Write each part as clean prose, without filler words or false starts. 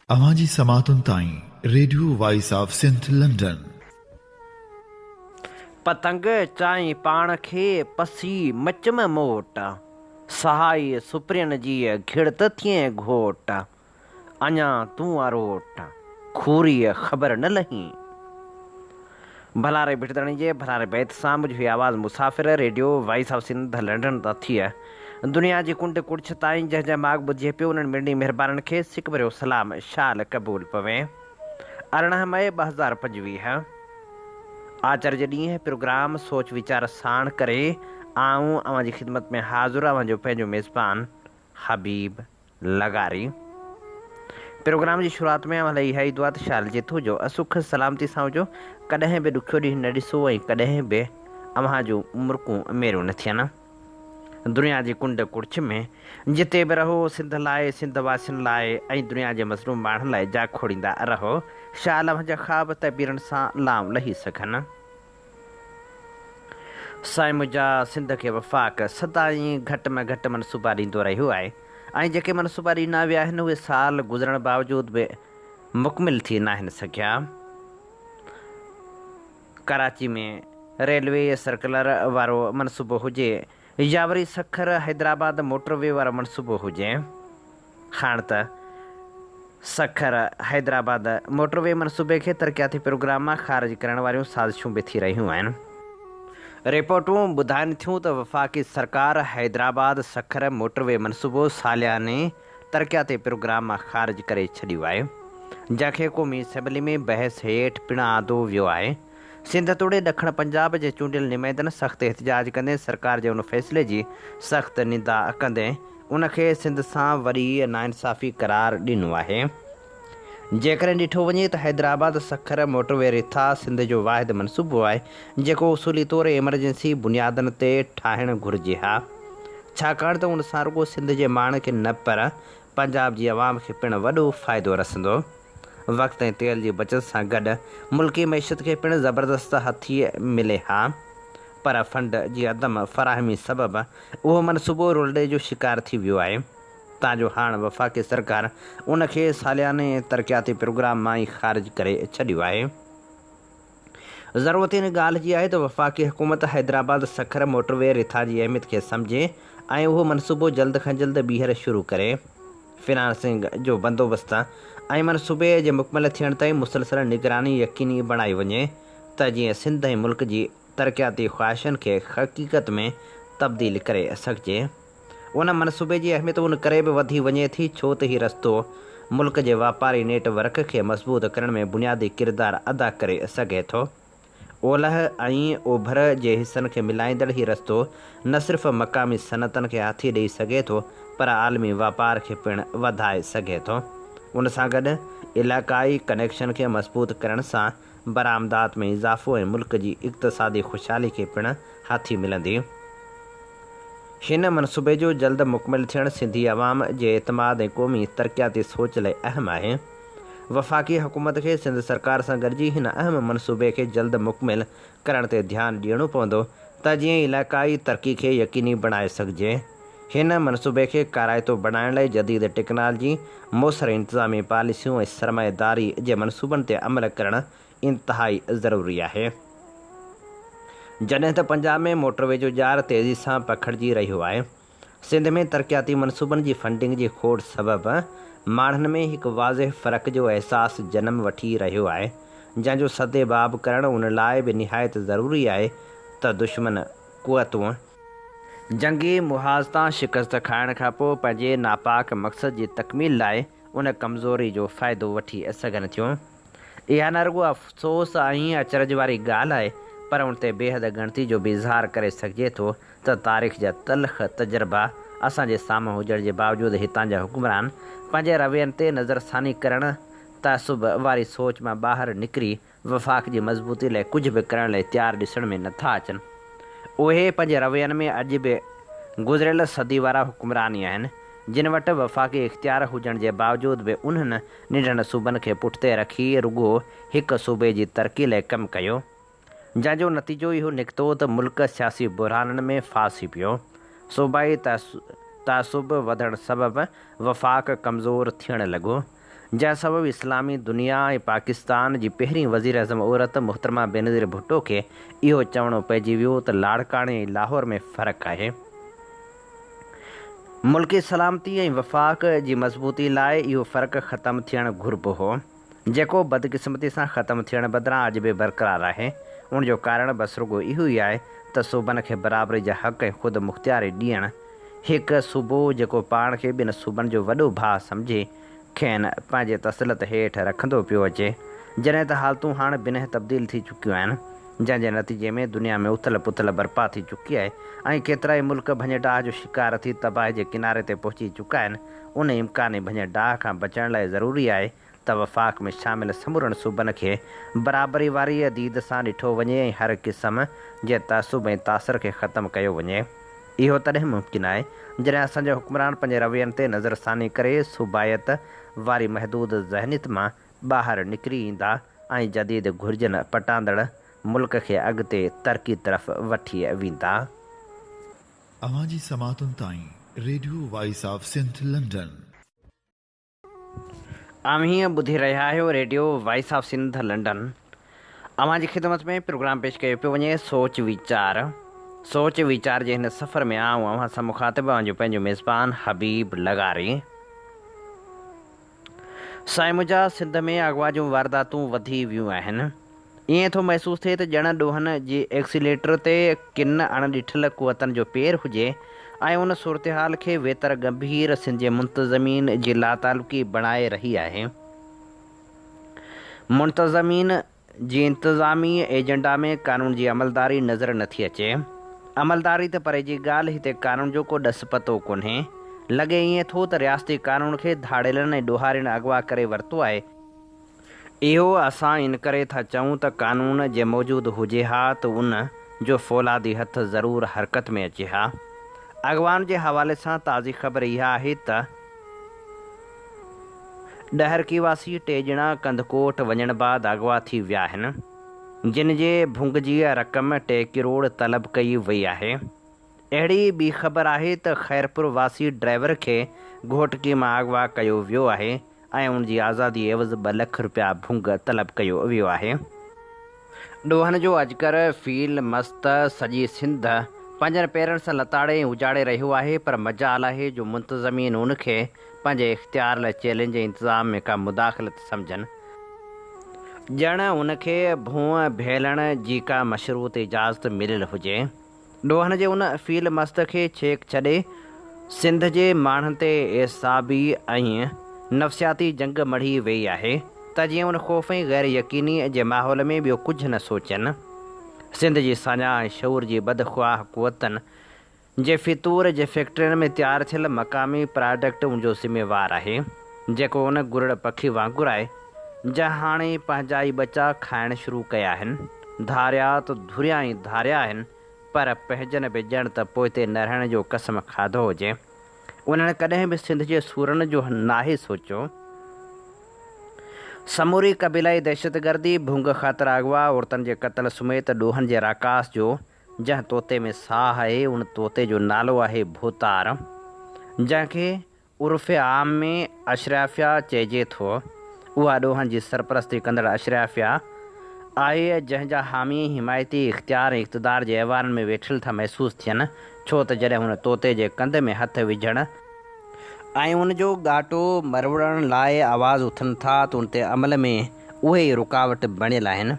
अवाजी समातुन ताई radio voice of Sindh London. पतंग चाई पाण खे पसी मच में मोट, सहाय सुप्रियन जी घिड़त थिए घोट, अञा तूं अरोट खूरी ख़बर न लही। भलारे भिटदणी जे भलारे बैत सां मुझी आवाज़ मुसाफ़िर radio voice of Sindh London ता थी दुनिया जी कुंड कुड़छ ताईं जंहिं जंहिं माग ॿुधे पियो उन्हनि मिड़नी महिरबाननि खे सिक भरियो सलाम शाल क़बूल पवे। 18 मई 2025 आचार्य ॾींहुं प्रोग्राम सोच वीचार साण करे आऊं अवां जी ख़िदमत में हाज़ुर अवां जो पंहिंजो मेज़बान हबीब लगारी। प्रोग्राम जी शुरूआत में अवां लाइ इहा ई दुआ त शाल जे थो जो असुख सलामती सां हुजो, कॾहिं बि ॾुखियो ॾींहुं न ॾिसो ऐं कॾहिं बि अव्हां जूं मुर्कूं मेरियूं न थियनि। दुनिया जी कुंड कुड़छ में जिते बि रहो सिंध लाइ, सिंध वासियुनि लाइ ऐं दुनिया जे मज़लूम माण्हुनि लाइ जा खोड़ींदा रहो। शाल अव्हां जा ख़्वाब तबीरनि सां लाम लही सघनि। साईं मुंहिंजा सिंध खे वफ़ाक़ सदाईं घटि में घटि मनसूबा ॾींदो रहियो आहे ऐं जेके मनसूबा ॾींदा विया आहिनि उहे साल गुज़रण बावजूद बि मुकमिल थी न आहिनि सघिया। कराची में रेलवे सर्कुलर वारो मनसूबो हुजे या वरी सखर हैदराबाद मोटरवे वारो मनसूबो हुजे, हाणे त सखर हैदराबाद मोटरवे मनसूबे खे तरक़ियाती प्रोग्राम मां ख़ारिज करण वारियूं साज़िशूं बि थी रहियूं आहिनि। रिपोर्टूं ॿुधाइनि थियूं त वफ़ाक़ी सरकार हैदराबाद सखर मोटरवे मनसूबो सालियाने तरक़ियाती प्रोग्राम मां ख़ारिज करे छॾियो आहे, जंहिंखे क़ौमी असेंबली में बहस हेठि पिणु आंदो वियो आहे। सिंध तोड़े ॾखण पंजाब जे चूंडियल नुमाइंदनि सख़्तु एहतिजाज कंदे सरकार जे उन फ़ैसिले जी सख़्तु निंदा कंदे उनखे सिंध सां वरी नाइंसाफ़ी करार ॾिनो आहे। जेकॾहिं ॾिठो वञे त हैदराबाद सखर मोटरवे रिथा सिंध जो वाहिद मनसूबो आहे जेको उसूली तौरु एमरजेंसी बुनियादनि ते ठाहिणु घुरिजे हा, छाकाणि त उन सां रुॻो सिंध जे माण्हुनि खे न पर पंजाब जी आवाम खे पिणु वॾो फ़ाइदो रसंदो। वक़्त ऐं तेल जी बचत सां गॾु मुल्की मैशत खे पिणु ज़बरदस्त हथी मिले हा, पर फंड जी अदम फ़राहमी सबबि उहो मनसूबो रुलड़े जो शिकार थी वियो आहे, ताजो हाणे वफ़ाक़ी सरकार उनखे सालियाने तरक़ियाती प्रोग्राम मां ई ख़ारिज करे छॾियो आहे। ज़रूरत इन ॻाल्हि जी आहे त वफ़ाक़ी हुकूमत हैदराबाद सखर मोटरवे रिथा जी अहमियत खे सम्झे ऐं उहो मनसूबो जल्द खां जल्द ॿीहर शुरू करे। फिनांसिंग जो बंदोबस्तु ऐं मनसूबे जे मुकमल थियण ताईं मुसलसल निगरानी यकीनी बणाई वञे त जीअं सिंध ऐं मुल्क जी तरक़ियाती ख़्वाहिशनि खे हक़ीक़त में तब्दील करे सघिजे। उन मनसूबे जी अहमियत उन करे बि वधी वञे थी छो त हीउ रस्तो मुल्क जे वापारी नेटवर्क खे मज़बूत करण में बुनियादी किरदारु अदा करे सघे थो। ओलह ऐं ओभर जे हिसनि खे मिलाईंदड़ हीउ रस्तो न सिर्फ़ु मक़ामी सनअतनि खे हाथी ॾेई सघे थो पर आलमी वापार खे पिणु वधाए सघे थो। उन सां गॾु इलाक़ाई कनेक्शन खे मज़बूत करण सां बरामदात में इज़ाफ़ो ऐं मुल्क जी इक़्तिसादी ख़ुशहाली खे पिणु हाथी मिलंदी। हिन मनसूबे जो जल्द मुकमिल थियणु सिंधी अवाम जे एतमाद ऐं क़ौमी तरक़ियाती सोच लाइ अहम आहे। वफ़ाक़ी हुकूमत खे सिंध सरकार सां गॾिजी हिन अहम मनसूबे खे जल्द मुकमिल करण ते ध्यानु ॾियणो पवंदो त जीअं इलाक़ाई तरक़ी खे यकीनी बणाए सघिजे। हिन मनसूबे खे काराइतो बणाइण लाइ जदीद टेक्नोलॉजी, मुसर इंतिज़ामी पॉलिसियूं ऐं सरमाएदारी जे मनसूबनि ते अमल करणु इंतिहाई ज़रूरी आहे। जॾहिं त पंजाब में मोटरवे जो ॼार तेज़ी सां पखिड़िजी रहियो आहे, सिंध में तरक़ियाती मनसूबनि जी फंडिंग जी खोड़ सबबि माण्हुनि में हिकु वाज़िह फ़र्क़ जो अहसासु जनम वठी रहियो आहे, जंहिंजो सदेबाब करणु उन लाइ बि निहायत ज़रूरी आहे त दुश्मन क़ुवतूं जंगी मुहाज़ तां शिकस्त खाइण खां पोइ पंहिंजे नापाक मक़सद जी तकमील लाइ उन कमज़ोरी जो फ़ाइदो वठी सघनि थियूं। इहा न रुॻो अफ़सोस ऐं अचरज वारी ॻाल्हि आहे पर उन ते बेहद गणती जो बि इज़हार करे सघिजे थो त तारीख़ जा तलख़ तजुर्बा असांजे साम्हूं हुजण जे बावजूदि हितां जा हुक्मरान पंहिंजे रवैयनि ते नज़रसानी करणु तअसुब वारी सोच मां ॿाहिरि निकिरी वफ़ाक़ जी मज़बूती लाइ कुझु बि करण लाइ तयारु ॾिसण में नथा अचनि। उहे पंहिंजे रवैयनि में अॼु बि गुज़िरियल सदी वारा हुक्मरान ई आहिनि जिन वटि वफ़ाक़ी इख़्तियार हुजण जे बावजूदि बि उन्हनि नंढनि सूबनि खे पुठिते रखी रुॻो हिकु सूबे जी तरक़ी लाइ कमु कयो, जंहिंजो नतीजो इहो निकितो त मुल्क सियासी बुरहाननि में फासी पियो। सूबाई तअसुब वधण सबबि वफ़ाक़ कमज़ोर थियणु लॻो, जंहिं सबबु इस्लामी दुनिया ऐं पाकिस्तान जी पहिरीं वज़ीर अज़म औरत मुहतरमा बेनज़ीर भुट्टो खे इहो चवणो पइजी वियो त लाड़काणे ऐं लाहौर में फ़र्क़ु आहे। मुल्की सलामती ऐं वफ़ाक़ जी मज़बूती लाइ इहो फ़र्क़ु ख़तमु थियणु घुरिबो हो, जेको बदक़िस्मती सां ख़तमु थियण बदिरां अॼु बि बरक़रार आहे। उन जो कारण बसि रुॻो इहो ई आहे त सूबनि खे बराबरी जा हक़ ऐं ख़ुदि मुख़्तियारी ॾियणु। हिकु सूबो जेको पाण खे ॿिनि सूबनि जो वॾो भाउ सम्झे खेनि पंहिंजे तसलत हेठि रखंदो पियो अचे, जॾहिं त हालतूं हाणे ॿिन्ही तब्दील थी चुकियूं आहिनि, जंहिंजे नतीजे में दुनिया में उथल पुथल बर्पा थी चुकी आहे ऐं केतिरा ई मुल्क भञ-डाह जो शिकार थी तबाही जे किनारे ते पहुची चुका आहिनि। उन इम्कानी भञ-डाह खां बचण लाइ ज़रूरी आहे त वफ़ाक़ में शामिल समूरनि सूबनि खे बराबरी वारी दीद सां ॾिठो वञे ऐं हर क़िस्म जे तअसुब ऐं तासिर खे ख़तमु कयो वञे। इहो तॾहिं मुमकिन आहे जॾहिं असांजा हुक्मरान पंहिंजे रवैयनि ते नज़रसानी करे सूबायत वारी महदूद ज़हनियत मां ॿाहिरि निकिरी ईंदा ऐं जदीद घुर्जनि पटांदड़ मुल्क खे अॻिते तरक़ी तरफ़ वठी वेंदा। अवां जी समातुनि ताईं radio voice of Sindh London. हीअं ॿुधी रहिया आहियो radio voice of Sindh London. अवां जी ख़िदमत में प्रोग्राम पेश कयो पियो वञे सोच वीचार जे हिन सफ़र में आऊं अव्हां सां मुखातिब आहियां पंहिंजो मेज़बान हबीब लगारी। साइमुजा सिंध में अगवा जूं वारदातूं वधी वियूं आहिनि। ईअं थो महसूसु थिए त ॼण ॾोहनि जे एक्सीलेटर ते किन अणॾिठल कुवतनि जो पेर हुजे ऐं उन सूरतहाल खे वेतर गंभीर सिंध जे मुंतज़मीन जी लातालुकी बणाए रही आहे। मुंतज़मीन जी इंतिज़ामी एजेंडा में कानून जी अमलदारी नज़र नथी अचे। अमलदारी त परे जी ॻाल्हि, हिते कानून जो को ॾस पतो कोन्हे। लॻे ईअं थो त रियासती कानून खे धाड़ेलनि ऐं ॾोहारियुनि अॻवा करे वरितो आहे। इहो असां इन करे था चऊं त कानून जे मौजूदु हुजे हा त उन जो फ़ौलादी हथ ज़रूरु हरकत में अचे हा। अॻवान जे हवाले सां ताज़ी ख़बर इहा आहे त ॾहरकी वासी 2 ॼणा कंदकोट वञण बाद अॻवा थी विया आहिनि, जिन जे भुंग जी रक़म 2 करोड़ तलब कई वई आहे। अहिड़ी ॿी ख़बर आहे त ख़ैरपुर वासी ड्राइवर खे घोटकी मां अॻवा कयो वियो आहे ऐं उन जी आज़ादी एवज़ 2 लख रुपया भुंग तलब कयो वियो आहे। ॾोहनि जो अजगर फ़ील मस्त सॼी सिंध पंहिंजनि पेरनि सां लताड़े उजाड़े रहियो आहे, पर मजाल आहे जो मुंतज़मीन उनखे पंहिंजे इख़्तियार लाइ चैलेंज इंतज़ाम में का मुदाख़लत सम्झनि। ॼण उनखे भूअं भेलण जी का मशरूत इजाज़त मिलियल हुजे। ॾोहनि जे उन फ़ील मस्त खे छेक छॾे सिंध जे माण्हुनि ते एसाबी ऐं नफ़सियाती जंग मढ़ी वई आहे त जीअं उन ख़ौफ़ ऐं गैर यकीनी जे माहौल में ॿियो कुझु न सोचनि। सिंध जी साञा ऐं शऊर जी बदख़्वाह क़ुवतनि जे फितूर जे फैक्ट्रियुनि में तयारु थियल मक़ामी प्रोडक्ट उनजो ज़िम्मेवारु आहे, जेको उन गुरड़ पखी वांगुरु आहे, जंहिं हाणे पंहिंजा ई बचा खाइणु शुरू कया आहिनि। धारिया त धुरिया ई धारिया आहिनि, पर पंहिंजनि बि ॼण त पोइ ते न रहण जो कसम खाधो हुजे। उन्हनि कॾहिं बि सिंध जे सूरनि जो नाहे सोचियो। समूरी क़बीलाई दहशतगर्दी, भुंग ख़ातिर अॻवा, औरतुनि जे क़त्ल समेत ॾोहनि जे राकास जो जंहिं तोते में साह आहे, उन तोते जो नालो आहे भूतार, जंहिंखे उर्फ़ आम में अशराफिया चइजे थो। उहा ॾोहनि जी सरपरस्ती कंदड़ अशराफिया आहे, जंहिंजा हामी हिमायती इख़्तियार ऐं इक़्तिदार जे अहवारनि में वेठियल था महसूसु थियनि, छो त जॾहिं हुन तोते जे कंध में हथ विझण ऐं उनजो ॻाटो मरवड़ण लाइ आवाज़ उथनि था त उन ते अमल में उहे ई रुकावट बणियल आहिनि।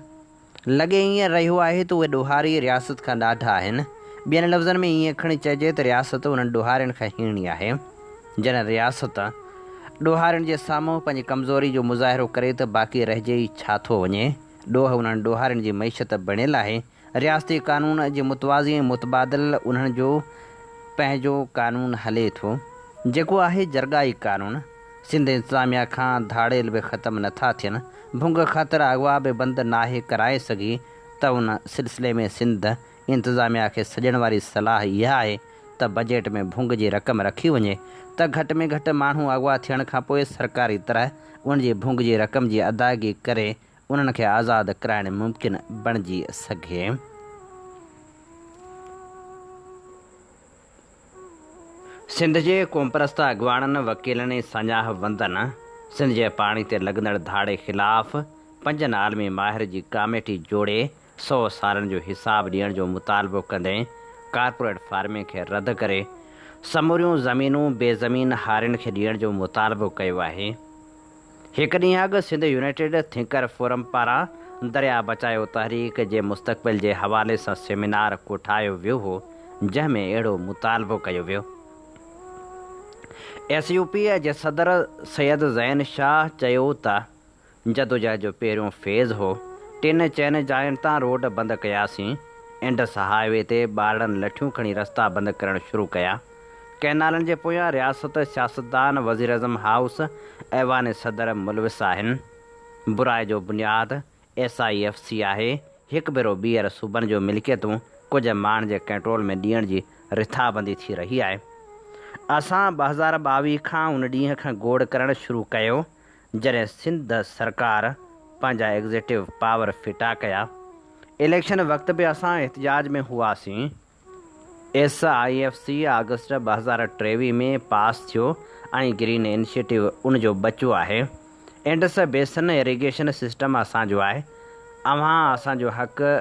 लॻे ईअं रहियो आहे त उहे ॾोहारी रियासत खां ॾाढा आहिनि। ॿियनि लफ़्ज़नि में ईअं खणी चइजे त रियासत उन्हनि ॾोहारियुनि खां हीणी आहे। जॾहिं रियासत ॾोहारियुनि जे साम्हूं पंहिंजी कमज़ोरी जो मुज़ाहिरो करे त बाक़ी रहिजे ई छा थो वञे। ॾोह उन्हनि ॾोहारियुनि जी मईशत बणियल आहे। रियासती कानून जे मुतवाज़ी ऐं मुतबादिल उन्हनि जो पंहिंजो कानून हले थो, जेको आहे जरगाई कानून। सिंध इंतिज़ामिया खां धाड़ेल बि ख़तमु नथा थियनि। भुंग ख़ातिर अॻवा बि बंदि नाहे कराए सघी त उन सिलसिले में सिंध इंतिज़ामिया खे सॼण वारी सलाह इहा आहे त बजट में भुंग जी रक़म रखी वञे त घटि में घटि माण्हू अॻवा थियण खां पोइ सरकारी तरह उन जी भुंग जी रक़म जी अदायगी करे उन्हनि खे आज़ादु कराइणु मुमकिन बणिजी सघे। सिंध जे क़ौमपरस्त अॻवाननि, वकीलनि ऐं सञाह वंदनि सिंध जे पाणी ते लॻंदड़ धाड़े ख़िलाफ़ 5 आलमी माहिर जी कमेटी जोड़े 100 सालनि जो हिसाब ॾियण जो मुतालबो कंदे कारपोरेट फार्मिंग खे रद्द करे समूरियूं ज़मीनूं बेज़मीन हारियुनि खे ॾियण जो मुतालबो कयो आहे। हिकु ॾींहुं अॻु सिंध यूनाइटेड थिंकर फोरम पारां दरिया बचायो तहरीक जे मुस्तक़बिल जे हवाले सां सेमिनार कोठायो वियो हो, जंहिंमें अहिड़ो मुतालबो कयो वियो। SUP जे सदर सैयद ज़ैन शाह चयो त जदोजहद जो पहिरियों फेज़ हो। 3-4 जायुनि तां रोड बंदि कयासीं। इंडस हाईवे ते ॿारनि लठियूं खणी रस्ता बंदि करणु शुरू कया। कैनालनि जे पोयां रियासत सियासतदान वज़ीर अज़म हाउस ऐवान सदर मुलविस आहिनि। बुराई जो बुनियादु SIFC आहे। हिकु भेरो ॿीहर सूबनि जो मिल्कियतूं कुझु माण्हुनि जे कंट्रोल में ॾियण जी रिथाबंदी थी रही आहे। असां 2022 खां उन ॾींहं खां गोड़ करणु शुरू कयो जॾहिं सिंध सरकार पंहिंजा एग्ज़ेक्टिव पावर फिटा कया। इलेक्शन वक़्तु बि असां एहतिजाज में हुआसीं। SIFC अगस्त 2023 में पास थियो ऐं ग्रीन इनिशिएटिव उन जो बचो आहे। इंडस बेसिन इरिगेशन सिस्टम असांजो आहे। अव्हां असांजो हक़ु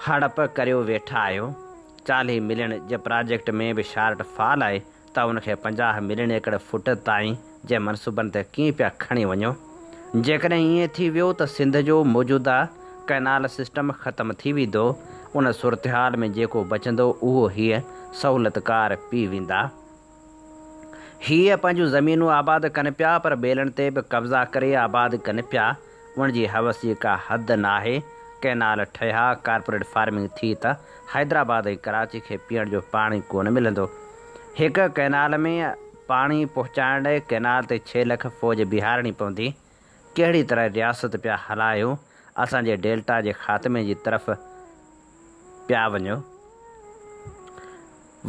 हड़प करियो वेठा आहियो। 40 मिलियन जे प्रोजेक्ट में बि शार्ट फॉल आहे त उनखे 50 मिलियन एकड़ फुट ताईं जे मनसूबनि ते कीअं पिया खणी वञो। जेकॾहिं ईअं थी वियो त सिंध जो मौजूदा कैनाल सिस्टम ख़तमु थी वेंदो। उन सूरतहाल में जेको बचंदो उहो हीअ सहूलियतकार पी वेंदा। हीअ पंहिंजूं ज़मीनूं आबाद कनि पिया, पर ॿेलनि ते बि कब्ज़ा करे आबाद कनि पिया। उनजी हवस जी का हद न आहे। कैनाल ठहिया, कारपोरेट फार्मिंग थी त हैदराबाद ऐं कराची खे पीअण जो पाणी कोन मिलंदो। हिकु कैनाल में पाणी पहुचाइण लाइ कैनाल ते 6 लख फ़ौज बीहारणी पवंदी। कहिड़ी तरह रियासत पिया हलायो, असांजे डेल्टा जे ख़ात्मे जी तरफ़ पिया वञो।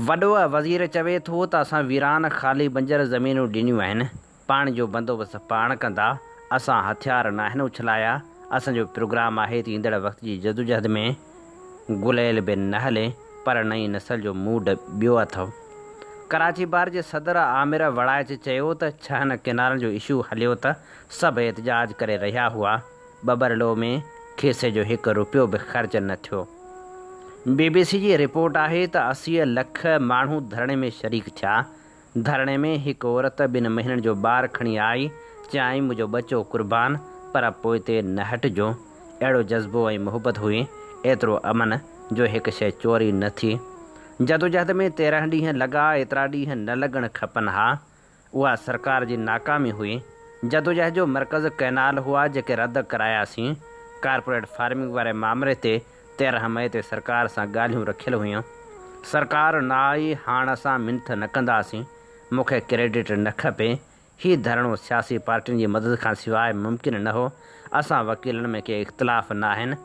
वॾो वज़ीर चवे थो त असां वीरान ख़ाली बंजर ज़मीनूं ॾिनियूं आहिनि। पाणी जो बंदोबस्तु पाण कंदा। असां हथियार न आहिनि उछलाया। असांजो प्रोग्राम आहे त ईंदड़ वक़्त जी जदोजहद में गुलेल बि न हले, पर नई नस्ल जो मूड ॿियो अथव। कराची बार जे सदर आमिर वड़ाइच चयो त 6 किनारनि जो इशू हलियो त सभु एहतिजाज करे रहिया हुआ। बबरलो में खीसे जो 1 रुपयो बि ख़र्च न थियो। BBC जी रिपोर्ट आहे त 80 लख माण्हू धरणे में शरीक थिया। धरणे में हिकु औरत 2 महीननि जो ॿारु खणी आई। चयाईं मुंहिंजो बचो कुर्बान, पर पोइ ते न हटिजो। अहिड़ो जज़्बो ऐं मुहबत हुई, एतिरो अमन जो हिकु शइ चोरी न थी। जदोजहद में 13 ॾींहं लॻा, एतिरा ॾींहं न लॻणु खपनि हा। उहा सरकार जी नाकामी हुई। जदोजहद जो मर्कज़ कैनाल हुआ जेके रद्द करायासीं। कारपोरेट फार्मिंग वारे मामले ते 13 मई ते सरकार सां ॻाल्हियूं रखियलु हुयूं। सरकार न आई। हाणे असां मिंथ न कंदासीं। मूंखे क्रेडिट न खपे। हीउ धरणो सियासी पार्टियुनि जी मदद खां सवाइ मुमकिन न हो। असां वकीलनि में के इख़्तिलाफ़ न आहिनि।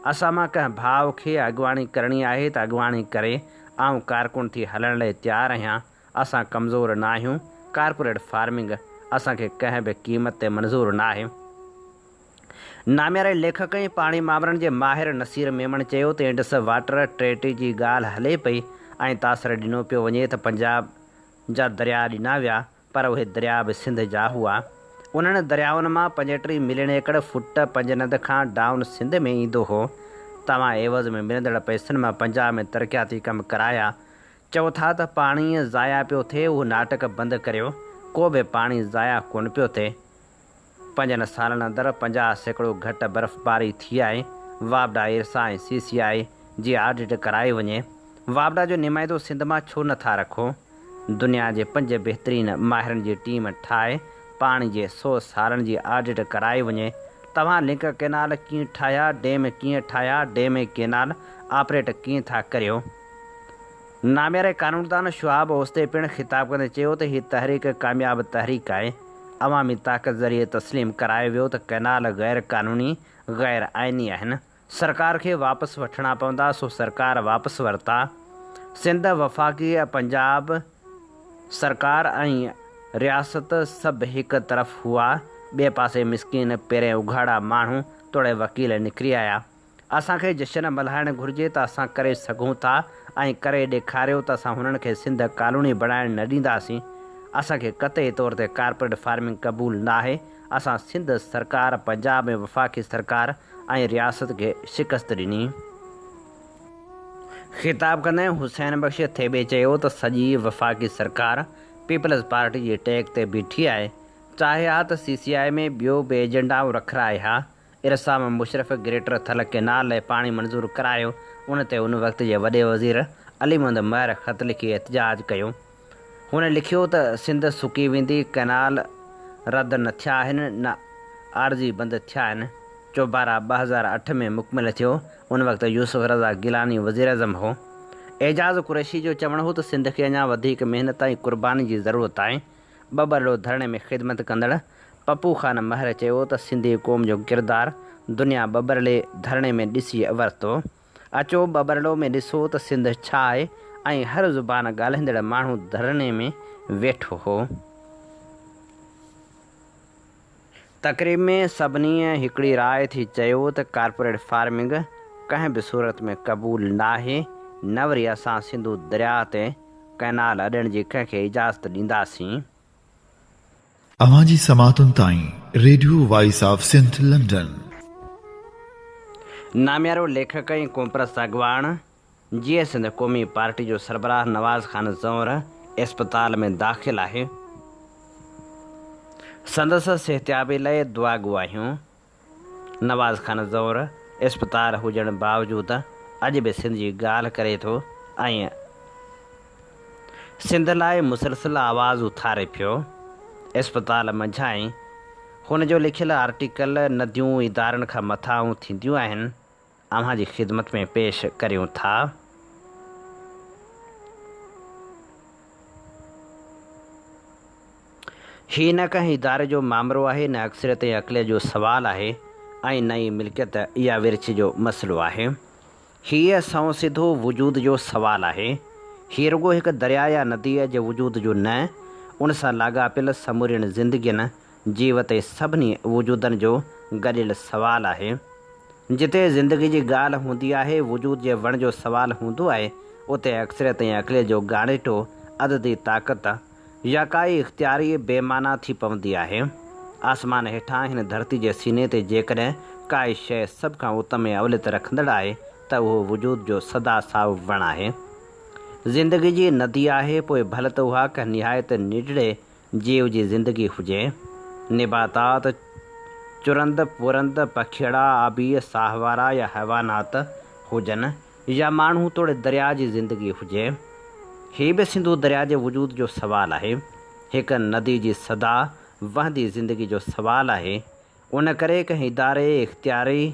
असां मां कंहिं भाउ खे अॻुवाणी करणी आहे त अॻुवाणी करे। आउं कारकुन थी हलण लाइ तयारु आहियां। असां कमज़ोर न आहियूं। कारपोरेट फार्मिंग असांखे कंहिं बि क़ीमत ते मंज़ूरु न आहे। नामियारे लेखक ऐं पाणी मामलनि जे माहिर नसीर मेमन चयो त इंडस वाटर ट्रेटी जी ॻाल्हि हले पई ऐं तासर ॾिनो पियो वञे त पंजाब जा दरिया ॾिना विया, पर उहे दरिया बि सिंध जा हुआ। उन्हनि दरियाउनि मां 35 मिलियन एकड़ फुट पंजनंद खां डाउन सिंध में ईंदो हो। तव्हां एवज़ में मिलंदड़ पैसनि मां पंजाब में तरक़ियाती कम कराया। चओ था त पाणी ज़ाया पियो थिए। उहो नाटक बंदि करियो। को बि पाणी ज़ाया कोन पियो थिए। 5 सालनि अंदरि 50% घटि बर्फ़बारी थी आहे। वापडा इरसा ऐं CCI जी ऑडिट कराई वञे। वापडा जो नुमाइंदो सिंध मां छो नथा रखो? दुनिया जे 5 बहितरीन माहिरनि जी टीम ठाहे पाणी जे 100 सालनि जी ऑडिट कराई वञे। तव्हां लिंक कैनाल कीअं ठाहिया, डैम कीअं ठाहिया, डैम ऐं कैनाल ऑपरेट कीअं था करियो। नामियारे क़ानूनदान शुआब ओस्ते पिणु ख़िताब कंदे चयो त हीअ तहरीक कामयाबु तहरीक आहे। अवामी ताक़त ज़रिए तस्लीम करायो वियो त कैनाल गैर क़ानूनी गैर आइनी आहिनि। सरकार खे वापसि वठणा पवंदा, सो सरकार वापसि वरिता। सिंध वफ़ाक़ी पंजाब सरकार ऐं रियासत सभु हिकु तरफ़ हुआ। ॿिए पासे मिसकिन पहिरें उघाड़ा माण्हू तोड़े वकील निकिरी आया। असांखे जश्न मल्हाइणु घुरिजे त असां करे सघूं था ऐं करे ॾेखारियो त असां हुननि खे सिंध कॉलोनी बणाइण न ॾींदासीं। असांखे क़तई तौर ते कारपोरेट फार्मिंग क़बूल न आहे। असां सिंध सरकार, पंजाब में वफ़ाक़ी सरकार ऐं रियासत खे शिकस्त ॾिनी। ख़िताब कंदे हुसैन बख़्श थेबे चयो त सॼी वफ़ाक़ी सरकार पीपल्स पार्टी जी टेक ते बीठी आहे। चाहे हा त CCI में ॿियो बि एजेंडाऊं रखराए हा। इरसाम मुशरफ ग्रेटर थल केनाल लाइ पाणी मंज़ूर करायो। उन ते उन वक़्त जे वॾे वज़ीर अली मोहम्मद महर ख़त लिखी एहतजाज कयो। हुन लिखियो त सिंध सुकी वेंदी, कैनाल रद्द न थिया आहिनि, न आरज़ी बंदि थिया आहिनि। चोबारा 2008 में मुकमिल थियो। उन वक़्तु यूसुफ रज़ा गिलानी वज़ीर अज़म हो। एजाज़ कुरैशी जो चवणु हो त सिंध खे अञा वधीक महिनत ऐं क़ुर्बानी जी ज़रूरत आहे। बबरलो धरणे में ख़िदमत कंदड़ पप्पू ख़ान महर चयो त सिंधी क़ौम जो किरदारु दुनिया बबरले धरणे में ॾिसी वरितो। अचो बबरलो में ॾिसो त सिंध छा आहे ऐं हर ज़ुबान ॻाल्हाईंदड़ माण्हू धरणे में वेठो हो। तक़रीब में सभिनी हिकिड़ी राय थी चयो त कारपोरेट फार्मिंग कंहिं बि सूरत में क़बूल न आहे। न वरी असां सिंधु दरिया ते कैनाल अॾण जी कंहिंखे इजाज़त ॾींदासीं। अवां जी समातुनि ताईं radio voice of Sindh London. नामियारो लेखक ऐं कोमप्रस्त अॻवान जीअं सिंध क़ौमी पार्टी जो सरबराह नवाज़ ख़ान ज़ौर इस्पताल में दाख़िल आहे। संदसि सिहतियाबी लाइ दुआ गुआहियूं। नवाज़ ख़ान ज़ौर इस्पताल हुजण बावजूदि अॼु बि सिंध जी ॻाल्हि करे थो ऐं सिंध लाइ मुसलसिल आवाज़ उथारे पियो। इस्पताल मंझाई हुन जो लिखियलु आर्टिकल नदियूं इदारनि खां मथां थींदियूं आहिनि, अव्हां जी ख़िदमत में पेश करियूं था। ही न कंहिं इदारे जो मामिलो आहे, न अक्सरियत ऐं अक़लियत जो सुवालु आहे ऐं न ई मिल्कियत या विर्छ जो मसइलो आहे। हीअ सौ सिधो वजूद जो सुवालु आहे। हीअ रुॻो हिकु दरिया या नदीअ जे वजूद जो न, उन सां लाॻापियल समूरियुनि ज़िंदगियुनि, जीवत ऐं सभिनी वजूदनि जो गॾियल सुवालु आहे। जिते ज़िंदगी जी ॻाल्हि हूंदी आहे, वजूद जे वण जो सुवालु हूंदो आहे, उते अक्सरियत ऐं अक़लियत जो ॻाढ़ेटो, अददी ताक़त या काई इख़्तियारी बेमाना थी पवंदी आहे। आसमान हेठां हिन धरती जे सीने ते जेकॾहिं काई शइ सभ खां उत्तम ऐं अवलियत रखंदड़ आहे त उहो वजूद जो सदा साव वण आहे। ज़िंदगी जी नदी आहे, पोइ भले त उहा कंहिं निहायत निडड़े जीव जी ज़िंदगी हुजे। निबातात, चुरंद पुरंद, पखिड़ा, आबी, साहवारा या हैवानात हुजनि, या माण्हू तोड़े दरिया जी ज़िंदगी हुजे। हीअ बि सिंधु दरिया जे वजूद जो सुवालु आहे। हिकु नदी जी सदा वहंदी ज़िंदगी जो सुवालु आहे। उन करे कंहिं इदारे, इख़्तियारी,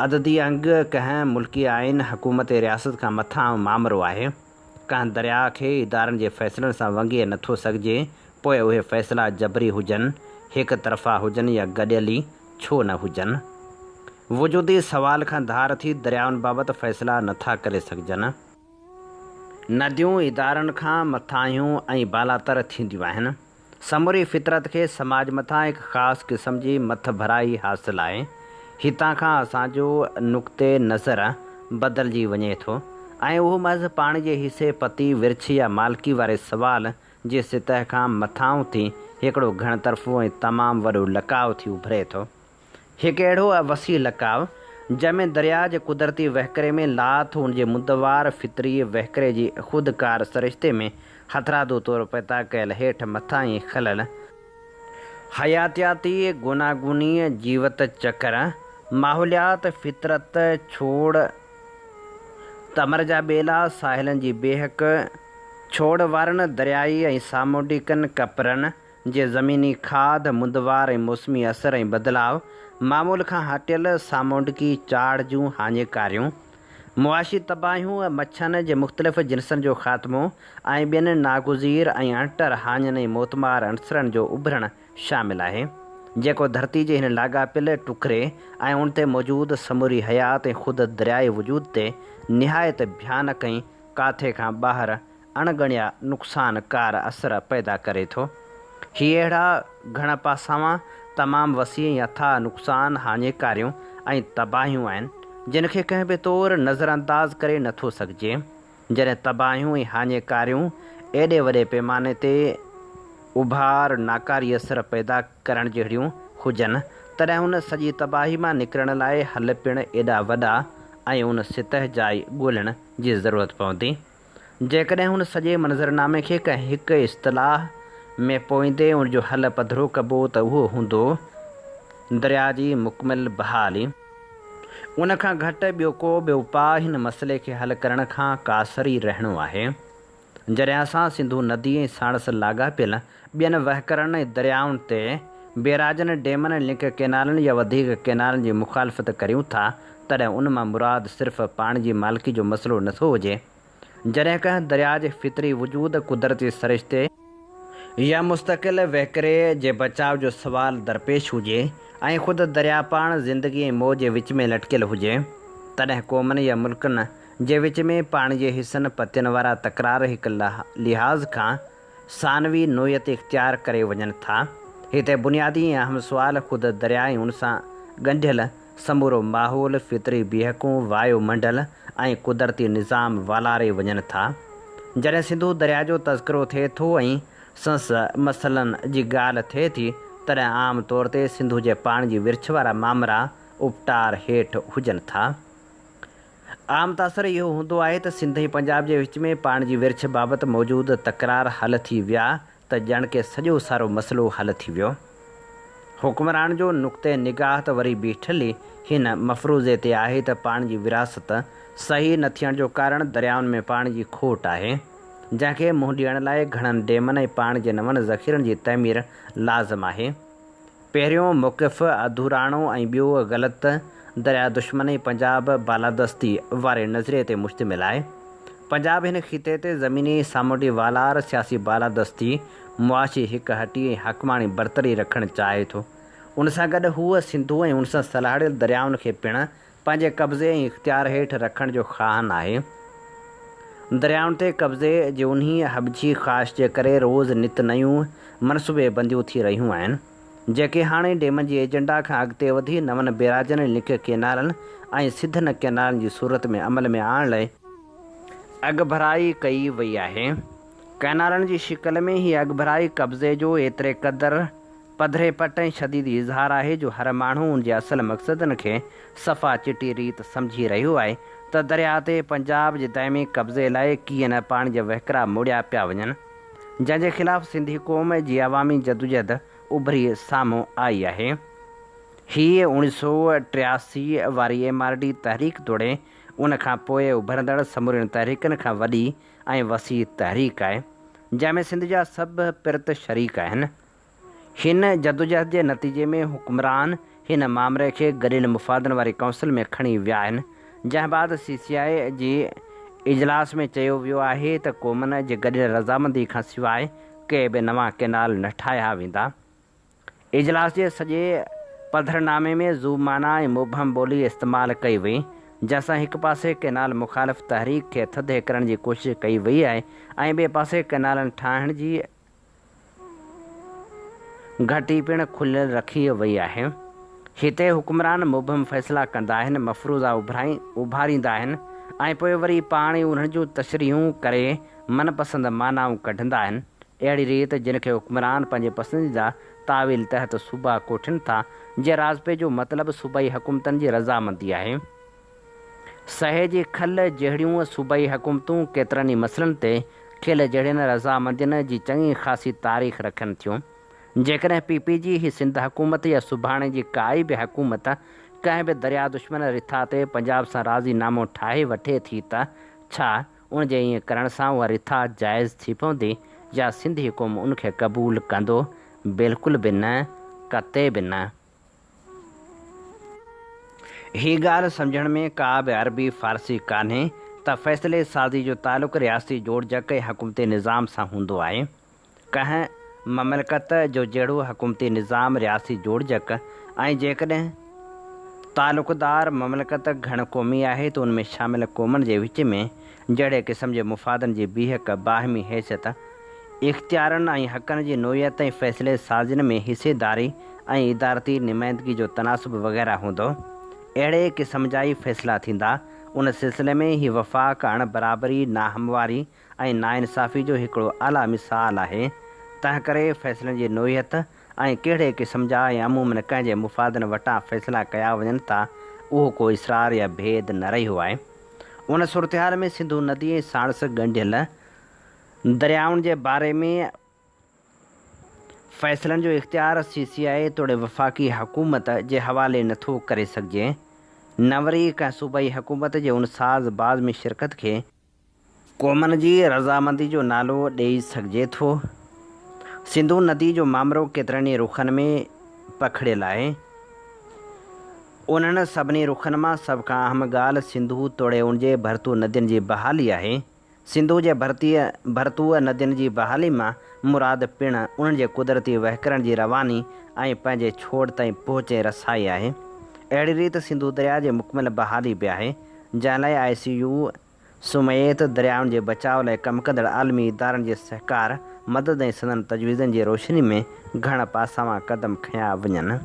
अददी अंग, कंहिं मुल्की आइन, हुकूमत रियासत खां मथां मामिलो आहे। कंहिं दरिया खे इदारनि जे फ़ैसिलनि सां वंगे नथो सघिजे, पोइ उहे फ़ैसिला जबरी हुजनि, हिकु तरफ़ा हुजनि या गॾियली छो न हुजनि। वजूदी सवाल खां धार थी दरियाउनि बाबति फ़ैसिला नथा करे सघिजनि। नदियूं इदारनि खां मथाहियूं ऐं बालातर थींदियूं आहिनि। समूरी फितरत खे समाज मथां हिकु ख़ासि क़िस्म जी मथ भराई हासिलु आहे। हितां खां असांजो नुक़्ते नज़र बदिलजी वञे थो ऐं उहो महज़ पाण जे हिसे पती, विर्छ या मालिकी वारे सुवाल जे सतह खां मथां थी हिकिड़ो घणतरफ़ो ऐं तमामु वॾो लकाउ थी उभिरे थो। हिकु अहिड़ो वसी लकाउ जंहिंमें दरिया जे कुदरती वहिकरे में लाथ, हुनजे मुंदवार फितरी वहिकरे जी ख़ुदकार सरिश्ते में हथरादो तौरु पैदा कयल हेठि मथां ई खलल हयातियाती गुनागुनी, जीवत चकर, माहौलियात, फितरत, छोड़, तमर जा ॿेला, साहिलनि जी बेहक, छोड़ वारनि दरियाई ऐं सामुंडिकनि कपरनि जे ज़मीनी खाद, मुंदवार ऐं मौसमी असर ऐं बदिलाव, मामूल खां हटियल सामुंडकी चाड़ जूं हाञेकारियूं, मुआशी तबाहियूं, मच्छनि जे मुख़्तलिफ़ जिन्सनि जो ख़ात्मो ऐं ॿियनि नागुज़ीर ऐं अणटर हाञनि ऐं मोतमार अंसरनि जो उभरणु शामिलु आहे, जेको धरती जे हिन लाॻापियल टुकरे ऐं उन ते मौजूदु समूरी हयात ऐं ख़ुदि दरियाई वजूद ते निहायत भयानक ऐं काथे खां ॿाहिरि अणगणिया नुक़सानकार असर पैदा करे थो। हीअ अहिड़ा घण पासावां, तमामु वसी ऐं अथाह नुक़सान, हाञेकारियूं ऐं तबाहियूं आहिनि जिन खे कंहिं बि तौरु नज़रअंदाज़ करे नथो सघिजे। जॾहिं तबाहियूं ऐं हाञेकारियूं एॾे वॾे पैमाने ते उभार नाकारी असर पैदा करण जहिड़ियूं हुजनि तॾहिं हुन सॼी तबाही मां निकिरण लाइ हल पिणु एॾा वॾा ऐं उन सितह जाइ ॻोल्हण जी ज़रूरत पवंदी। जेकॾहिं हुन सॼे मंज़रनामे खे कंहिं हिकु इस्तलाह में पोईंदे उनजो हल पधिरो कबो त उहो हूंदो दरिया जी मुकमिल बहाली। उन खां घटि ॿियो को बि उपाउ हिन मसइले खे हल करण खां कासरी रहणो आहे। जॾहिं असां सिंधू नदी ऐं साणस लाॻापियल ॿियनि वहिकरनि ऐं दरियाउनि ते बेराजनि डेमनि लिंक केनालनि या वधीक केनालनि जी मुखालफ़त करियूं था तॾहिं उन मां मुराद सिर्फ़ु पाणी जी मालिकी जो मसइलो नथो हुजे। जॾहिं कंहिं दरिया जे फितरी वजूद कुदरती सरिश्ते या मुस्तक़िल वहिकरे जे बचाव जो सुवाल दरपेश हुजे ऐं ख़ुदि दरिया पाण ज़िंदगी ऐं मौज जे विच में लटकियल हुजे तॾहिं क़ौमनि या मुल्कनि जे विच में पाणी जे हिसनि पतियुनि वारा तकरार हिकु लिहाज़ खां सानवी नोयत इख़्तियार करे वञनि था। हिते बुनियादी ऐं अहम सुवाल ख़ुदि दरिया ऐं उन सां ॻंढियल समूरो माहौल फितरी बीहकूं वायुमंडल ऐं कुदरती निज़ाम वालारे वञनि था। जॾहिं सिंधू दरिया जो तज़किरो थिए थो ऐं संस मसइलनि जी ॻाल्हि थिए थी तॾहिं आम तौर ते सिंधू जे पाणी जी विर्छ वारा मामरा उपटार हेठि हुजनि था। आम तासर इहो हूंदो आहे त सिंध ऐं पंजाब जे विच में पाणी जी विर्छ बाबति मौजूदु तकरार हल थी विया त ॼण के सॼो सारो मसइलो हल थी वियो। हुक्मरान जो नुक़्ते निगाह त वरी बीठल ई हिन मफ़रूज़े ते आहे त पाणी जी विरासत सही न थियण जो कारण दरियाउनि में पाणी जी खोट आहे जंहिंखे मुंहुं ॾियण लाइ घणनि डेमनि ऐं पाणी जे नवनि ज़ख़ीरनि जी तइमीर लाज़िम आहे। पहिरियों मौक़िफ़ अधूराणो ऐं ॿियो ग़लति दरिया दुश्मन ऐं पंजाब बालादस्ती वारे नज़रिए ते मुश्तमिल आहे। पंजाब हिन ख़िते ते ज़मीनी सामूंडी वालार सियासी बालादस्ती मुआशी हिकहटी ऐं हकमाणी बरतरी रखणु चाहे थो। उन सां गॾु हूअ सिंधू ऐं उन सां सलाहियल दरियाउनि खे पिणु पंहिंजे कब्ज़े ऐं इख़्तियार हेठि रखण जो ख़्वाहान आहे। दरियाउनि ते कब्ज़े जे उन्ही हबजी ख़्वाहिश जे करे रोज़ नित नयूं मनसूबे बंदियूं थी रहियूं आहिनि जेके हाणे डेमनि जी एजेंडा खां अॻिते वधी नवनि बेराजनि लिक केनालनि ऐं सिधनि केनालनि जी सूरत में अमल में आणण लाइ अॻभराई कई वई आहे। केनालनि जी शिकल में हीअ अॻभराई कब्ज़े जो एतिरे क़दुरु पधरे पट ऐं शदीदी इज़हार आहे जो हर माण्हू उन जे असल मक़सदनि खे सफ़ा चिटी रीत सम्झी रहियो आहे त दरिया ते पंजाब जे दाइमी कब्ज़े लाइ कीअं न पाणी जा वहिकरा मोड़िया पिया वञनि जंहिंजे ख़िलाफ़ु सिंधी क़ौम जी अवामी जदोजहद उभरी साम्हूं आई आहे। हीअ 1983 वारी MRD तहरीक तोड़े उन खां पोइ उभरंदड़ समूरियुनि तहरीकनि खां वॾी ऐं वसी तहरीक आहे जंहिंमें सिंध जा सभु पिरत शरीक आहिनि। हिन जदोजहद जे नतीजे में हुक्मरान हिन मामले खे गॾियल मुफ़ादनि वारी काउंसिल में खणी विया आहिनि जंहिं बाद CCI जी इजलास में चयो वियो आहे त क़ौमनि जे गॾियल रज़ामंदी खां सवाइ के बि नवां केनाल न ठाहिया वेंदा। इजलास जे सॼे पधरनामे में ज़ूमाना ऐं मुबहम ॿोली इस्तेमालु कई वई जंहिंसां हिकु पासे केनाल मुखालिफ़ तहरीक खे थधे करण जी कोशिशि कई वई आहे ऐं ॿिए पासे केनालनि ठाहिण जी घटी पिणु खुलियल रखी वई आहे। हिते हुक्मरान मुबहम फ़ैसिला कंदा आहिनि मफ़रूज़ा उभारींदा आहिनि ऐं पोइ वरी पाण उन्हनि जूं तशरीहूं करे मनपसंदि मानाऊं कढंदा आहिनि। अहिड़ी रीति जिन खे हुक्मरान पंहिंजे पसंदीदा तावील तहत सूबा कोठनि था जे राज़पे जो मतिलबु सूबाई हुकूमतनि जी रज़ामंदी आहे। सहे जी खल जहिड़ियूं सूबाई हुकूमतूं केतिरनि ई मसइलनि ते खिल जहिड़ियुनि रज़ामंदियुनि जी चङी ख़ासी तारीख़ रखनि थियूं। जेकॾहिं PPG ही सिंध हुकूमत या सुभाणे जी काई बि हुकूमत कंहिं बि दरिया दुश्मन रिथा ते पंजाब सां राज़ीनामो ठाहे वठे थी त छा उन जे ईअं करण सां उहा रिथा जाइज़ थी पवंदी या सिंधी क़ौम उनखे क़बूल कंदो? बिल्कुलु बि न, कते बि न। हीअ ॻाल्हि सम्झण में का बि अरबी फ़ारसी कान्हे त फ़ैसिले साज़ी जो तालुक़ु रियासती जोड़जक ऐं हुकूमती निज़ाम सां हूंदो आहे। कंहिं ममलकत जो जहिड़ो हुकूमती निज़ाम रियासी जोड़जक ऐं जेकॾहिं तालुक़दार ममलकत घण क़ौमी आहे त उनमें शामिल क़ौमनि जे विच में जहिड़े क़िस्म जे मुफ़ादनि जी बीहक बाहिमी हैसियत इख़्तियारनि ऐं हक़नि जी नोयत ऐं फ़ैसिले साज़िन में हिसेदारी ऐं इदारती नुमाइंदगी जो तनासुब वग़ैरह हूंदो अहिड़े क़िस्म जा ई फ़ैसिला थींदा। उन सिलसिले में ही वफ़ाक़ अण बराबरी नाहमवारी ऐं नाइंसाफ़ी जो हिकिड़ो आला मिसाल आहे तंहिं करे फ़ैसिलनि जी नोयत ऐं कहिड़े क़िस्म जा या अमूमन कंहिंजे मुफ़ादनि वटां फ़ैसिला कया वञनि था उहो को इसरार या भेद न रहियो आहे। उन सूरतहाल में सिंधु नदी साणस ॻंढियल दरियाउनि जे बारे में फ़ैसिलनि जो इख़्तियार CCI तोड़े वफ़ाक़ी हुकूमत जे हवाले नथो करे सघिजे, न वरी कंहिं सूबाई हुकूमत जे उन साज़बाज़ में शिरकत खे क़ौमनि जी रज़ामंदी जो नालो ॾेई सघिजे थो। सिंधु नदी जो मामिरो केतिरनि ई रुखनि में पखिड़ियल आहे। उन्हनि सभिनी रुखनि मां सभ खां अहम ॻाल्हि सिंधु तोड़े उनजे भरतू नदियुनि जी बहाली आहे। सिंधु जे भरतूअ नदियुनि जी बहाली मां मुराद पिणु उन्हनि जे कुदरती वहिकरण जी रवानी ऐं पंहिंजे छोड़ ताईं पहुचे रसाई आहे। अहिड़ी रीति सिंधु दरिया जे मुकमिल बहाली बि आहे, जंहिं लाइ ICU सुमेत दरियाउनि जे बचाव लाइ कमु कंदड़ आलमी इदारनि जे सहकार मदद ऐं संदनि तजवीज़नि जी रोशनी में घण पासां क़दम खयां वञनि।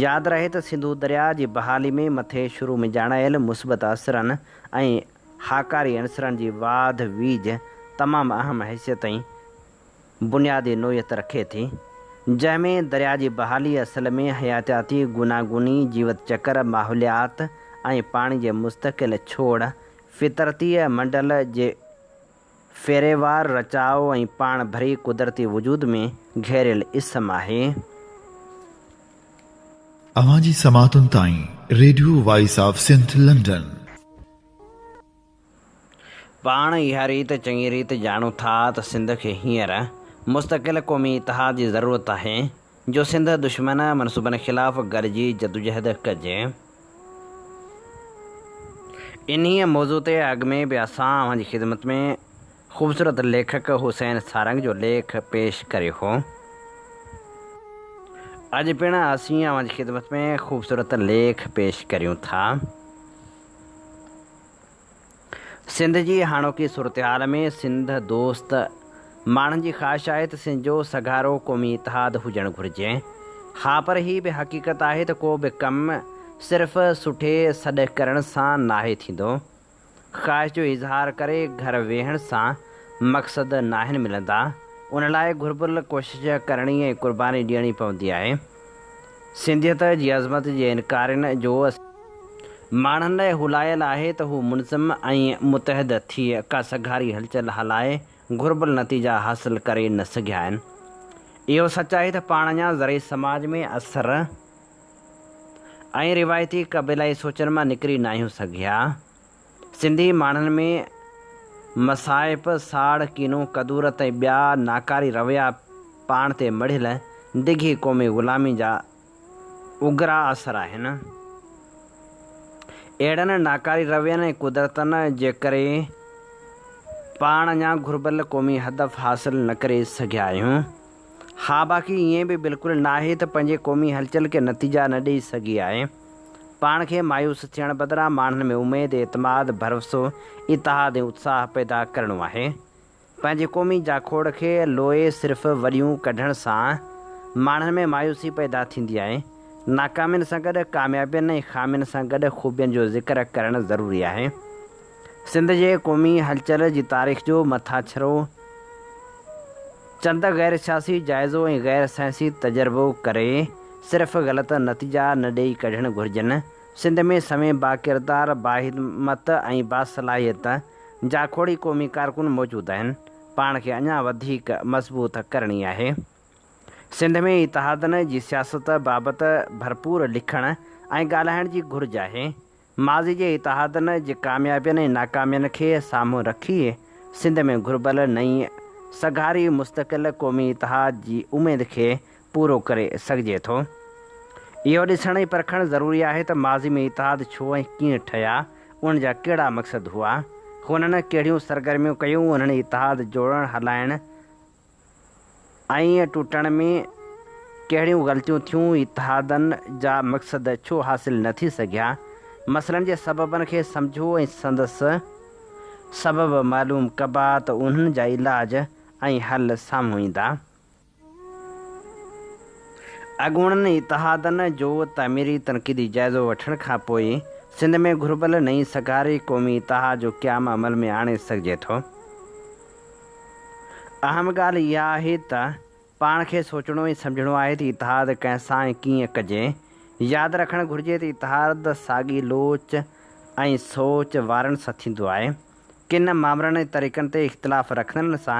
यादि रहे त सिंधु दरिया जी बहाली में मथे शुरू में ॼाणायल मुस्बत असरनि ऐं हाकारी अंसरनि जी वाध वीज तमामु अहम हैसियत ऐं बुनियादी नोयत रखे थी, जंहिंमें दरिया जी बहाली असल में हयातियाती गुनागुनी जीवत चकर माहौलियात ऐं पाणी जे मुस्तक़िल छोड़ फितरती मंडल जे फेरेवार रचाव ऐं पाण भरी कुदरती वजूद में घेरियल इस्म आहे। अवां समातुनि ताईं radio voice of Sindh London. पाण इहा रीति चङी रीति ॼाणूं था त सिंध खे हींअर मुस्तक़िल क़ौमी इतिहाद जी ज़रूरत आहे जो सिंध दुश्मन मनसूबनि ख़िलाफ़ गॾिजी जदोजहद कजे। इन्हीअ मौज़ू ते अॻु में बि असां अव्हां जी ख़िदमत में ख़ूबसूरत लेखक हुसैन सारंग जो लेख पेश करियो हो। अॼु पिणु असीं अव्हां जी ख़िदमत में ख़ूबसूरत लेख पेश करियूं था। सिंध जी हाणोकी सूरतहाल में सिंध दोस्त माण्हुनि जी ख़्वाहिश आहे त सिंध जो सगारो क़ौमी इतिहाद हुजणु घुरिजे। हा, पर हीअ बि हक़ीक़त आहे त को बि कमु सिर्फ़ु सुठे सॾु करण सां नाहे थींदो। ख़्वाहिश जो इज़हार करे घर वेहण सां मक़सद नाहिनि मिलंदा। उन लाइ घुरिबल कोशिश करणी ऐं क़ुर्बानी ॾियणी पवंदी आहे। सिंधियत जी अज़मत जे इनकारनि जो माण्हुनि लाइ हुलायल आहे त हू मुनज़म ऐं मुतहद थी का सघारी हलचल हलाए घुरिबल नतीजा हासिल करे न सघिया आहिनि। इहो सच आहे त पाण अञा ज़रई समाज में असर ऐं रिवायती क़बीलाई सोचनि मां निकिरी न आहियूं सघिया। सिंधी माण्हुनि में मसाइब साड़ कीनो कदूरत ऐं ॿिया नाकारी रवैया पाण ते मढ़ियल डिघी क़ौमी ग़ुलामी जा उघरा असर आहिनि। अहिड़नि नाकारी रवैयनि ऐं कुदरतनि जे करे पाण अञा घुरिबल क़ौमी हदफ़ हासिल न करे सघिया आहियूं। हा, बाक़ी ईअं बि बिल्कुलु न आहे त पंहिंजे क़ौमी हलचल खे नतीजा न ॾेई सघी आहे। पाण खे मायूस थियण बदिरां माण्हुनि में उमेद एतमाद भरवसो इतिहाद ऐं उत्साह पैदा करिणो आहे। पंहिंजे क़ौमी जाखोड़ खे लोए सिर्फ़ु वॾियूं कढण सां माण्हुनि में मायूसी पैदा थींदी आहे। नाकामियुनि सां गॾु कामयाबियुनि ऐं ख़ामियुनि सां गॾु ख़ूबियुनि जो ज़िक्र करणु ज़रूरी आहे। सिंध जे क़ौमी हलचल जी तारीख़ जो मथाछरो चंद ग़ैर सियासी जाइज़ो ऐं ग़ैर साइंसी तजर्बो करे सिर्फ़ु ग़लति नतीजा न ॾेई कढणु घुरिजनि। सिंध में समय बाकिरदार बाहिम्मत ऐं बासलाहियत जाखोड़ी क़ौमी कारकुन मौजूदु आहिनि। पाण खे अञा वधीक मज़बूत करणी आहे। सिंध में इतिहादनि जी सियासत बाबति भरपूर लिखण ऐं ॻाल्हाइण जी घुरिज आहे। माज़ी जे इतिहादनि जे कामयाबियुनि ऐं नाकामियुनि खे साम्हूं रखी सिंध में घुरिबल नई सघारी मुस्तक़िल क़ौमी इतिहाद जी उमेद खे पूरो करे सघिजे थो। इहो ॾिसण ऐं परखणु ज़रूरी आहे त माज़ी में इतिहाद छो ऐं कीअं ठहिया, उन जा कहिड़ा मक़सद हुआ, हुननि कहिड़ियूं सरगर्मियूं कयूं, उन्हनि इतिहाद जोड़ण हलाइण ऐं टुटण में कहिड़ियूं ग़लतियूं थियूं, इतिहादनि जा मक़सद छो हासिल न थी सघिया। मसइलनि जे सबबनि खे सम्झो ऐं संदसि सबब मालूम कबा त उन्हनि जा इलाज ऐं हल साम्हूं ईंदा। अॻूणनि इतिहादनि जो तामीरी तनक़ीदी जाइज़ो वठण खां पोइ सिंध में घुरिबल नई सगारी क़ौमी इतिहाद जो क़याम अमल में आणे सघिजे थो। अहम ॻाल्हि इहा आहे त पाण खे सोचणो ऐं सम्झणो आहे त इतिहाद कंहिंसां ऐं कीअं कजे। यादि रखणु घुरिजे त इतिहाद साॻी लोच ऐं सोच वारनि सां थींदो आहे। किन मामलनि ऐं तरीक़नि ते इख़्तिलाफ़ रखंदड़नि सां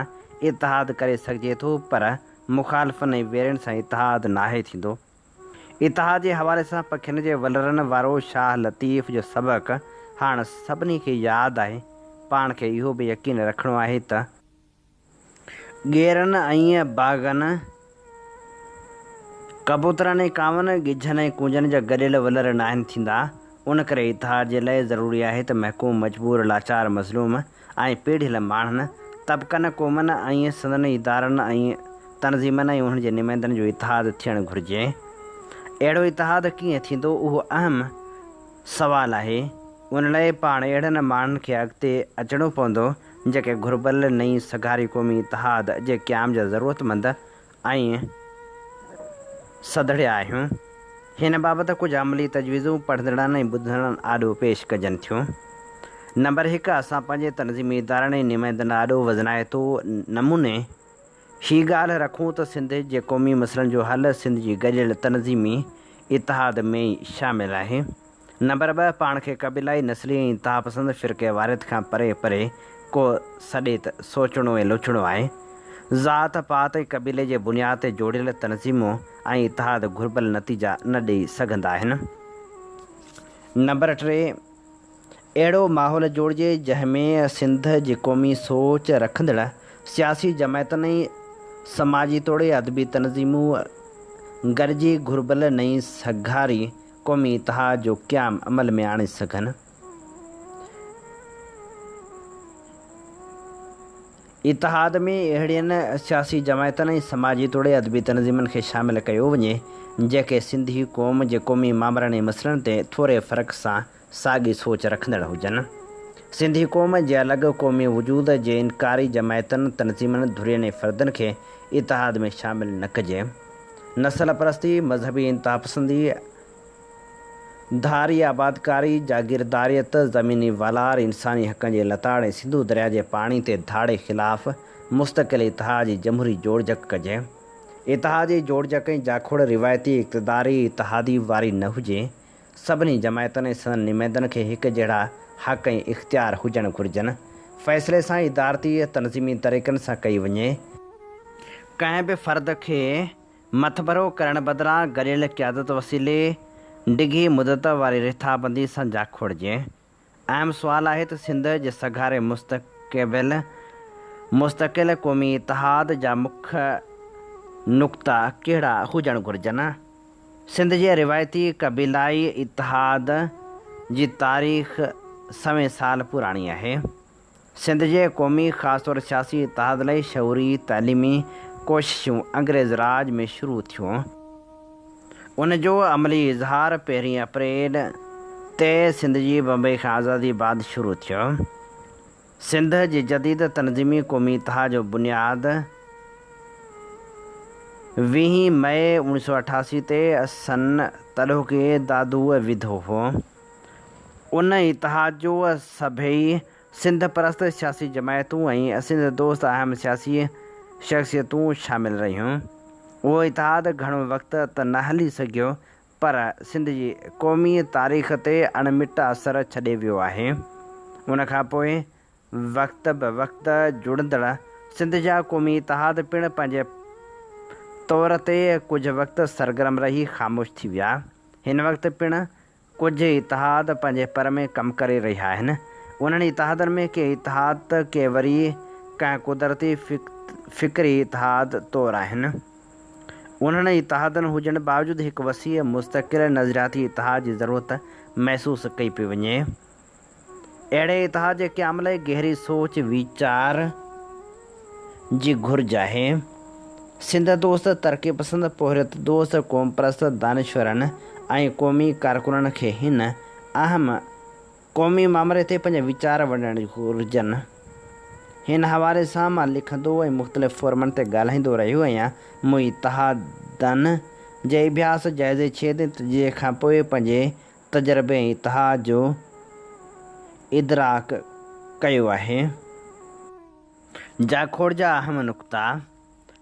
इतिहाद करे सघिजे थो, पर मुख़ालिफ़नि ऐं वेरनि सां इतिहाद नाहे थींदो। इतिहाद जे हवाले सां पखियुनि जे वलरनि वारो शाह लतीफ़ जो सबक़ु हाणे सभिनी खे यादि आहे। पाण खे इहो बि यकीन रखिणो आहे त ॻेरनि ऐं बाग़नि, कबूतरनि ऐं कांवनि, गिझनि ऐं कूंजनि जा गॾियल वलर न आहिनि थींदा। उन करे इतिहाद जे लाइ ज़रूरी आहे त महकूम, मजबूर, लाचार, मज़लूम ऐं पीढ़ियल माण्हुनि, तबक़नि, क़ौमनि ऐं संदनि इदारनि ऐं तनज़ीमनि ऐं उन्हनि जे नुमाइंदनि जो इतिहाद थियणु घुरिजे। अहिड़ो इतिहाद कीअं थींदो, उहो अहम सवालु आहे। उन लाइ पाण अहिड़नि माण्हुनि खे अॻिते अचिणो पवंदो जेके घुरिबल नई सगारी क़ौमी इतिहाद जे क़याम जा ज़रूरतमंद ऐं सदड़िया आहियूं। हिन बाबति कुझु अमली तजवीज़ूं पढ़ंदड़नि ऐं ॿुधंदड़नि आॾो पेश कजनि थियूं। नंबर 1, असां पंहिंजे तनज़ीमी इदारनि ऐं नुमाइंदनि आॾो वज़नाइतो नमूने हीअ ॻाल्हि रखूं त सिंध जे क़ौमी मसइलनि जो हल सिंध जी गॾियल तनज़ीमी इतिहाद में ई शामिलु आहे। नंबर 2, पाण खे क़बीलाई, नस्ली ऐं इंतिहा पसंदि फ़िरक़े वारियत खां परे परे को सॾे त सोचणो ऐं लुचणो आहे। ज़ात पात ऐं क़बीले जे बुनियाद ते जोड़ियल तनज़ीमूं ऐं इतिहाद घुरिबल नतीजा न ॾेई सघंदा आहिनि। नंबर 3, अहिड़ो माहौल जोड़िजे जंहिंमें सिंध जी क़ौमी सोच रखंदड़ सियासी जमायतुनि ऐं समाजी तोड़े अदबी तनज़ीमूं गॾिजी घुरिबल नई सगारी क़ौमी इतिहाद जो क़याम अमल में आणे सघनि। इतिहाद में अहिड़ियुनि सियासी जमायतुनि ऐं समाजी तोड़े अदबी तनज़ीमनि खे शामिलु कयो वञे जेके सिंधी क़ौम जे क़ौमी मामलनि ऐं मसइलनि ते थोरे फ़र्क़ सां साॻी सोच रखंदड़ हुजनि। सिंधी क़ौम जे अलॻि क़ौमी वजूद जे इनकारी जमायतुनि, तनज़ीमनि, धुरियुनि ऐं फ़र्दनि खे इतिहाद में शामिलु न कजे। नस्ल परस्ती, मज़हबी इंतिहा पसंदी, धारी आबादकारी, जागीरदारियत, ज़मीनी वलार, इंसानी हक़नि जे लताड़ ऐं सिंधु दरिया जे पाणी ते धाड़े ख़िलाफ़ मुस्तक़िल इतिहाद जी जमहूरी जोड़जक कजे। इतिहाद जी जोड़जक ऐं जाखोड़ रिवायती इक़्तिदारी इतिहादी वारी न हुजे। सभिनी जमायतुनि ऐं संदनि नुमाइंदनि खे हिकु जहिड़ा हक़ ऐं इख़्तियार हुजणु घुरिजनि। फ़ैसिले सां इदारती तनज़ीमी तरीक़नि सां कई वञे। कंहिं बि फ़र्द खे मथबरो करण बदिरां गॾियल क़यादत वसीले डिघी मुदत वारी रिथाबंदी सां जाखोड़िजे। अहम सुवालु आहे त सिंध जे सगारे मुस्तक़िल क़ौमी इतिहाद जा मुख्य नुक़्ता कहिड़ा हुजणु घुरिजनि। सिंध जे रिवायती क़बीलाई इतिहाद जी तारीख़ 100 साल पुराणी आहे। सिंध जे क़ौमी ख़ासि तौरु सियासी इतिहाद लाइ शऊरी तइलीमी कोशिशूं अंग्रेज़ राज में शुरू थियूं। उन जो अमली इज़हार 1 अप्रैल ते सिंध जी बम्बई खां आज़ादी बाद शुरू थियो। सिंध जी जदीद तनज़ीमी क़ौमी इतिहाद जो बुनियाद 20 मई 1988 ते सन तलुक़े दादूअ विधो हो। उन इतिहाद जो सभई सिंध परस्त सियासी जमायतूं ऐं सिंध दोस्त अहम सियासी शख़्सियतूं शामिलु रहियूं। उहो इतिहाद घणो वक़्तु त न हली सघियो, पर सिंध जी क़ौमी तारीख़ ते अणमिट असरु छॾे वियो आहे। उन खां पोइ वक़्त ब वक़्तु जुड़ंदड़ सिंध जा क़ौमी इतिहाद पिणु पंहिंजे तौर ते कुझु वक़्तु सरगर्म रही ख़ामोश थी विया। हिन वक़्तु पिणु कुझु इतिहाद पंहिंजे पर में कमु करे रहिया आहिनि। उन्हनि इतिहादनि में के इतिहाद के वरी कंहिं कुदरती फ़िक्री इतिहाद तौरु आहिनि। उन्हनि इतिहादनि हुजण बावजूदि हिकु वसीअ मुस्तक़िल नज़रियाती इतिहाद जी ज़रूरत महसूसु कई पई वञे। अहिड़े इतिहाद जे क़याम लाइ गहरी सोच वीचार जी घुरिज आहे। सिंध दोस्त, तरक़ी पसंदि, पोहरियत दोस्त, क़ौम परस्त दानिश्वरनि ऐं क़ौमी कारकुननि खे हिन अहम क़ौमी मामले ते पंहिंजा वीचार वंडण घुरिजनि। हिन हवाले सां मां लिखंदो ऐं मुख़्तलिफ़ फ़ोरमनि ते ॻाल्हाईंदो रहियो आहियां। मूं इतिहादनि जे अभ्यास जाइज़े छेद तजिए खां पोइ पंहिंजे तजुर्बे ऐं इतिहाद जो इदराक कयो आहे। जाखोड़ जा अहम नुक़्ता।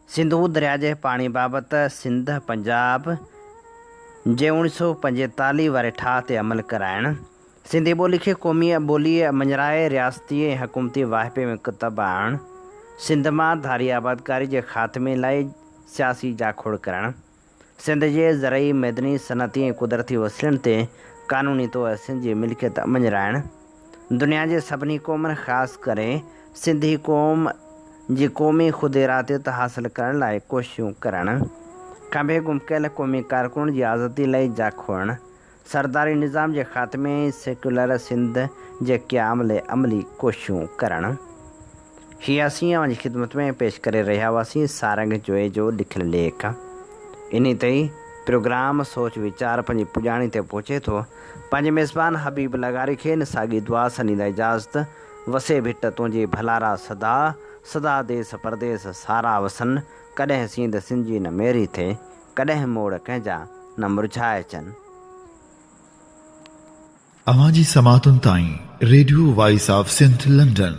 सिंधु दरिया जे पाणी बाबति सिंध पंजाब जे 1945 वारे ठाह ते अमल कराइणु। सिंधी ॿोली खे क़ौमी ॿोली मञराए रियासती ऐं हुकूमती वाहिपे में किताब आणणु। सिंध मां धारी आबादकारी जे ख़ात्मे लाइ सियासी जाखोड़ करणु। सिंध जे ज़रई मैदनी सनअती ऐं कुदरती वसीलनि ते क़ानूनी तौर सिंध जी मिल्कियत मञराइणु। दुनिया जे सभिनी क़ौमनि ख़ासि करे सिंधी क़ौम जी क़ौमी ख़ुदि इरादियत हासिलु करण लाइ कोशिशूं करणु। खंभे गुम कयल क़ौमी कारकुन जी आज़ादी लाइ जाखोड़णु। सरदारी निज़ाम जे ख़ात्मे सेक्युलर सिंध जे क़याम लाइ अमली कोशिशूं करणु। हीअ असीं अव्हांजी ख़िदमत में पेश करे रहिया हुआसीं सारंग जोए जो लिखियलु लेख। इन ते ई प्रोग्राम सोच वीचार पंहिंजी पुॼाणी ते पहुचे थो। पंहिंजे मेज़बान हबीब लगारी खे न साॻी दुआ सनींदा इजाज़त। वसे भिट तुंहिंजी भलारा सदा सदा देस परदेस सारा वसन। कॾहिं सींद सिंधी न मेरी थिए कॾहिं मोड़ कंहिंजा न मुरझाए अचनि। अवां जी समातुनि ताईं radio voice of Sindh London